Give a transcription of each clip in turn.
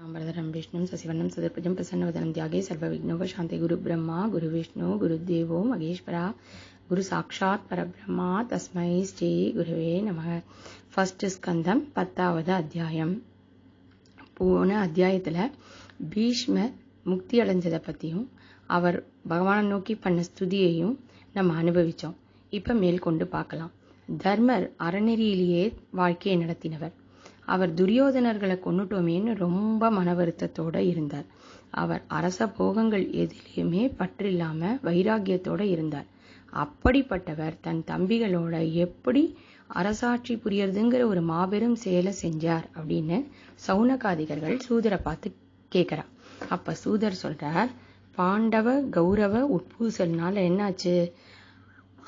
वरदं विष्णुं शशिवर्णं चतुर्भुजं प्रसन्नवदनं ध्याये सर्वविघ्नोपशान्ते गुरुब्रह्मा गुरुविष्णु गुरुदेवो महेश्वरा குரு சாட்சாத் பரபிரம்மா தஸ்மை ஸ்ரீ குருவே நமக. ஃபர்ஸ்ட் ஸ்கந்தம் 10வது அத்தியாயம். போன அத்தியாயத்தில் பீஷ்மர் முக்தி அடைஞ்சதை பற்றியும் அவர் பகவானை நோக்கி பண்ண ஸ்துதியையும் நம்ம அனுபவித்தோம். இப்போ மேற்கொண்டு பார்க்கலாம். தர்மர் அறநெறியிலேயே வாழ்க்கையை நடத்தினவர். அவர் துரியோதனர்களை கொன்னுட்டோமேன்னு ரொம்ப மன வருத்தத்தோடு இருந்தார். அவர் அரச போகங்கள் எதிலையுமே பற்றில்லாம வைராக்கியத்தோடு இருந்தார். அப்படிப்பட்டவர் தன் தம்பிகளோட எப்படி அரசாட்சி புரியறதுங்கிற ஒரு மாபெரும் செயலை செஞ்சார் அப்படின்னு சௌனகாதிகர்கள் சூதரை பார்த்து கேட்கிறார். அப்ப சூதர் சொல்றார், பாண்டவ கௌரவ உட்பூசல்னால என்னாச்சு,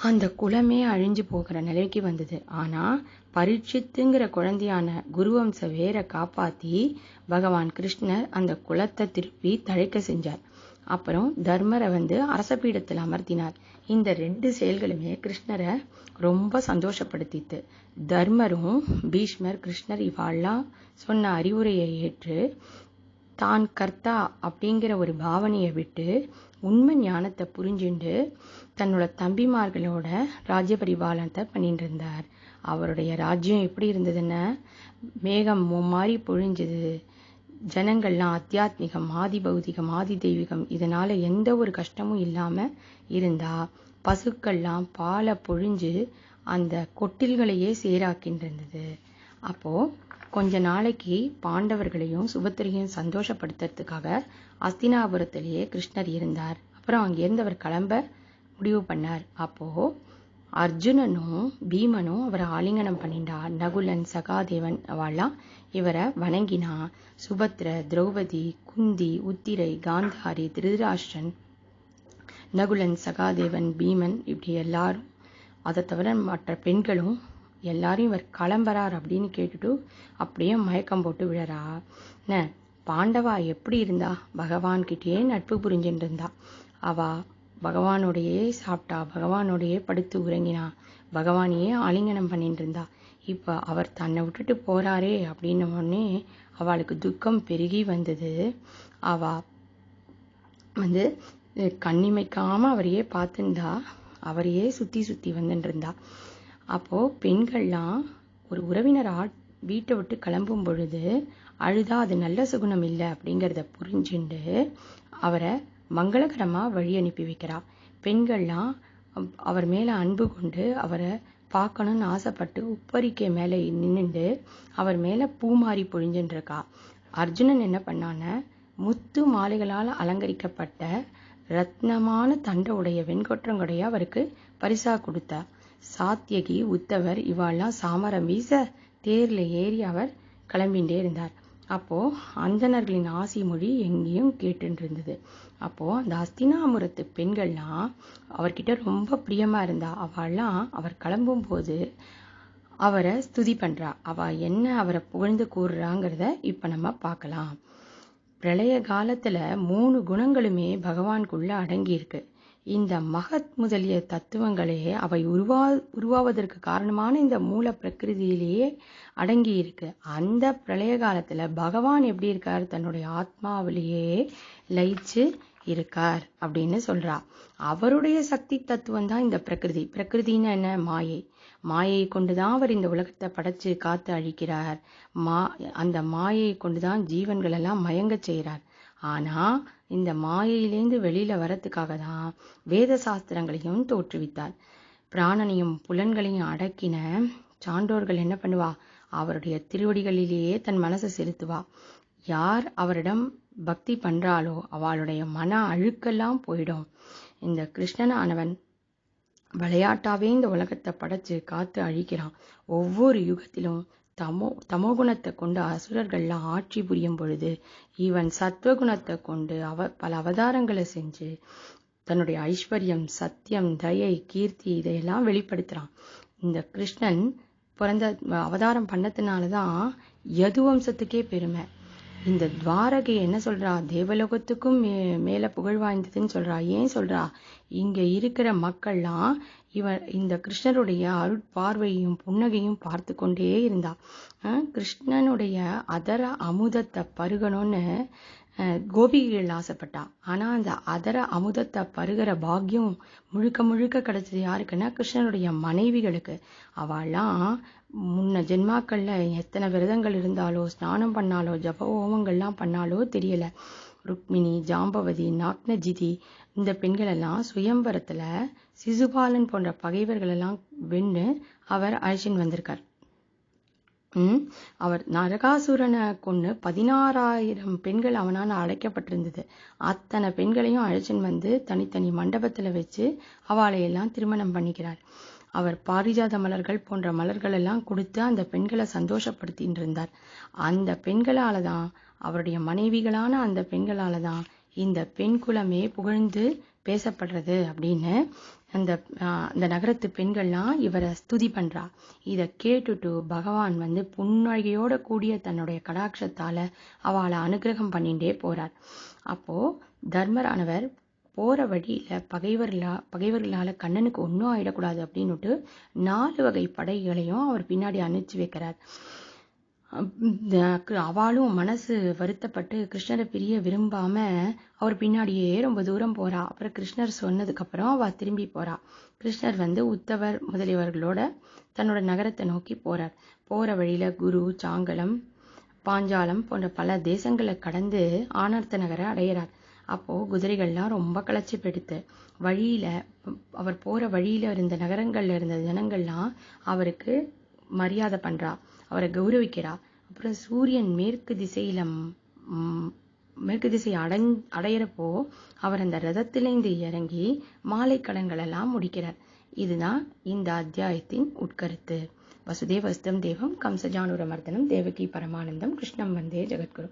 அந்த குலமே அழிஞ்சு போகிற நிலைக்கு வந்தது. ஆனா பரீட்சித்துங்கிற குழந்தையான குருவம்ச வேரை காப்பாத்தி பகவான் கிருஷ்ணர் அந்த குலத்தை திருப்பி தழைக்க செஞ்சார். அப்புறம் தர்மரை அரசபீடத்தில் அமர்த்தினார். இந்த 2 செயல்களுமே கிருஷ்ணரை ரொம்ப சந்தோஷப்படுத்திட்டு தர்மரும் பீஷ்மர் கிருஷ்ணர் இவாள்லாம் சொன்ன அறிவுரையை ஏற்று தான் கர்த்தா அப்படிங்கிற ஒரு பாவனையை விட்டு உண்மை ஞானத்தை புரிஞ்சுண்டு தன்னோட தம்பிமார்களோட ராஜ்ய பரிபாலனத்தை பண்ணிட்டு இருந்தார். அவருடைய ராஜ்யம் எப்படி இருந்ததுன்னா, மேகம் மாதிரி பொழிஞ்சது. ஜனங்கள்லாம் ஆத்தியாத்மிகம், ஆதி பௌதிகம், ஆதி தெய்வீகம், இதனால எந்த ஒரு கஷ்டமும் இல்லாம இருந்தா. பசுக்கள்லாம் பாலை பொழிஞ்சு அந்த கொட்டில்களையே சேராக்கின்றிருந்தது. அப்போ கொஞ்ச நாளைக்கு பாண்டவர்களையும் சுபத்திரையும் சந்தோஷப்படுத்துறதுக்காக அஸ்தினாபுரத்திலேயே கிருஷ்ணர் இருந்தார். அப்புறம் அங்கிருந்து அவர் கிளம்ப முடிவு பண்ணார். அப்போ அர்ஜுனனும் பீமனும் அவரை ஆலிங்கனம் பண்ணிண்டா. நகுலன் சகாதேவன் அவெல்லாம் இவரை வணங்கினா. சுபத்ர, திரௌபதி, குந்தி, உத்திரை, காந்தாரி, திருதராஷ்டிரன், நகுலன், சகாதேவன், பீமன், இப்படி எல்லாரும், அதை தவிர மற்ற பெண்களும் எல்லாரும் இவர் கிளம்புறார் அப்படின்னு கேட்டுட்டு அப்படியே மயக்கம் போட்டு விழறா. பாண்டவா எப்படி இருந்தா, பகவான்கிட்டயே நட்பு புரிஞ்சுட்டு இருந்தா. அவ பகவானோடையே சாப்பிட்டா, பகவானோடையே படுத்து உறங்கினா, பகவானையே ஆலிங்கனம் பண்ணிட்டு இருந்தா. இப்ப அவர் தன்னை விட்டுட்டு போறாரே அப்படின்னு உடனே அவளுக்கு துக்கம் பெருகி வந்தது. அவ கண்ணிமைக்காம அவரையே பார்த்துருந்தா, அவரையே சுத்தி சுத்தி வந்துட்டு இருந்தா. அப்போ பெண்கள்லாம் ஒரு உறவினர் வீட்டை விட்டு கிளம்பும் பொழுது அழுதா அது நல்ல சுகுணம் இல்லை அப்படிங்கிறத புரிஞ்சுண்டு அவரை மங்களகரமா வழி அனுப்பி வைக்கிறா. பெண்கள்லாம் அவர் மேல அன்பு கொண்டு அவரை பார்க்கணும்னு ஆசைப்பட்டு உப்பரிக்கை மேல நின்னுண்டு அவர் மேல பூமாரி பொழிஞ்சுட்டு இருக்கா. அர்ஜுனன் என்ன பண்ணான, முத்து மாலைகளால் அலங்கரிக்கப்பட்ட ரத்னமான தண்ட உடைய வெண்கொற்றங்குடைய அவருக்கு பரிசா கொடுத்தா. சாத்தியகி, உத்தவர் இவாள்லாம் சாமரம் வீச தேர்ல ஏறி அவர் கிளம்பிண்டே இருந்தார். அப்போ அந்தணர்களின் ஆசி மொழி எங்கேயும் கேட்டு இருந்தது. அப்போ அந்த அஸ்தினாபுரத்து பெண்கள்லாம் அவர்கிட்ட ரொம்ப பிரியமா இருந்தா. அவள்லாம் அவர் கிளம்பும் போது அவரை ஸ்துதி பண்றா. அவ என்ன அவரை புகழ்ந்து கூறுறாங்கிறத இப்ப நம்ம பார்க்கலாம். பிரளய காலத்துல 3 குணங்களுமே பகவானுக்குள்ள அடங்கி இருக்கு. இந்த மகத் முதலிய தத்துவங்களே அவை உருவாவதற்கு காரணமான இந்த மூல பிரகிருதியிலேயே அடங்கி இருக்கு. அந்த பிரளய காலத்துல பகவான் எப்படி இருக்கார், தன்னுடைய ஆத்மாவிலேயே லயிச்சு இருக்கார் அப்படின்னு சொல்றா. அவருடைய சக்தி தத்துவம் தான் இந்த பிரகிருதி. பிரகிருதின்னு என்ன, மாயை. மாயை கொண்டுதான் அவர் இந்த உலகத்தை படைச்சு காத்து அழிக்கிறார். அந்த மாயை கொண்டுதான் ஜீவன்கள் எல்லாம் மயங்க செய்கிறார். ஆனா இந்த மாயையிலேந்து வெளியில வரத்துக்காக தான் வேத சாஸ்திரங்களையும் தோற்றுவித்தார். பிராணனையும் புலன்களையும் அடக்கின சான்றோர்கள் என்ன பண்ணுவா, அவருடைய திருவடிகளிலேயே தன் மனசை செலுத்துவா. யார் அவரிடம் பக்தி பண்றாளோ அவளுடைய மன அழுக்கெல்லாம் போயிடும். இந்த கிருஷ்ணனானவன் விளையாட்டாவே இந்த உலகத்தை படைச்சு காத்து அழிக்கிறான். ஒவ்வொரு யுகத்திலும் தமோகுணத்தை கொண்டு அசுரர்கள்லாம் ஆட்சி புரியும் பொழுது இவன் சத்வகுணத்தை கொண்டு பல அவதாரங்களை செஞ்சு தன்னுடைய ஐஸ்வர்யம், சத்தியம், தயை, கீர்த்தி இதையெல்லாம் வெளிப்படுத்துறான். இந்த கிருஷ்ணன் பிறந்த அவதாரம் பண்ணதுனாலதான் யதுவம்சத்துக்கே பெருமை. இந்த துவாரகை என்ன சொல்றா, தேவலோகத்துக்கும் மேல புகழ் வாய்ந்ததுன்னு சொல்றா. ஏன் சொல்றா, இங்க இருக்கிற மக்கள்லாம் இந்த கிருஷ்ணருடைய அருட்பார்வையும் புன்னகையும் பார்த்து கொண்டே இருந்தா. கிருஷ்ணனுடைய அதர அமுதத்தை பருகணும்னு கோபிகைகள் ஆசைப்பட்டா. ஆனா அந்த அதர அமுதத்தை பருகிற பாக்கியம் முழுக்க முழுக்க கிடைச்சது யாருக்குன்னா கிருஷ்ணனுடைய மனைவிகளுக்கு. அவெல்லாம் முன்ன ஜென்மாக்கள்ல எத்தனை விரதங்கள் இருந்தாலோ, ஸ்நானம் பண்ணாலோ, ஜப ஹோமங்கள்லாம் பண்ணாலோ தெரியல. ருக்மிணி, ஜாம்பவதி, நாக்னஜிதி இந்த பெண்கள் எல்லாம் சுயம்பரத்துல சிசுபாலன் போன்ற பகைவர்கள் எல்லாம் வென்று அவர் அழைச்சின்னு வந்திருக்கார். அவர் நரகாசுரனை கொண்டு 16,000 பெண்கள் அவனால் அழைக்கப்பட்டிருந்தது. அத்தனை பெண்களையும் அழைச்சின்னு வந்து தனித்தனி மண்டபத்துல வச்சு அவளையெல்லாம் திருமணம் பண்ணிக்கிறார். அவர் பாரிஜாத மலர்கள் போன்ற மலர்கள் எல்லாம் கொடுத்து அந்த பெண்களை சந்தோஷப்படுத்தின்னு இருந்தார். அந்த பெண்களால தான், அவருடைய மனைவிகளான அந்த பெண்களால தான் இந்த பெண் குலமே புகழ்ந்து பேசப்படுறது அப்படின்னு அந்த நகரத்து பெண்கள்லாம் இவரை ஸ்துதி பண்றா. இதை கேட்டுட்டு பகவான் வந்து புன்னகையோட கூடிய தன்னுடைய கடாட்சத்தால அவளை அனுகிரகம் பண்ணிட்டே போறார். அப்போ தர்மரானவர் போற வழியில பகைவர்களால கண்ணனுக்கு ஒன்றும் ஆயிடக்கூடாது அப்படின்னுட்டு 4 வகை படைகளையும் அவர் பின்னாடி அனுப்பிச்சு வைக்கிறார். அவளும் மனசு வருத்தப்பட்டு கிருஷ்ணரை பிரிய விரும்பாம அவர் பின்னாடியே ரொம்ப தூரம் போறா. அப்புறம் கிருஷ்ணர் சொன்னதுக்கு அப்புறம் அவ திரும்பி போறா. கிருஷ்ணர் வந்து உத்தவர் முதலியவர்களோட தன்னோட நகரத்தை நோக்கி போறார். போற வழியில குரு, சாங்கலம், பாஞ்சாலம் போன்ற பல தேசங்களை கடந்து ஆனர்த்த நகரை அடையிறார். அப்போ குதிரைகள்லாம் ரொம்ப களைச்சு போயிடுத்து. வழியில அவர் போற வழியில இருந்த நகரங்கள்ல இருந்த ஜனங்கள்லாம் அவருக்கு மரியாதை பண்றா, அவரை கௌரவிக்கிறா. அப்புறம் சூரியன் மேற்கு திசை அடையிறப்போ அவர் அந்த ரதத்திலிருந்து இறங்கி மாலை கடன்கள் எல்லாம் முடிக்கிறார். இதுதான் இந்த அத்தியாயத்தின் உட்கருத்து. வசுதேவ வசுதம் தேவம் கம்சஜானுரமர்தனம் தேவகி பரமானந்தம் கிருஷ்ணம் வந்தே ஜெகத்குரு.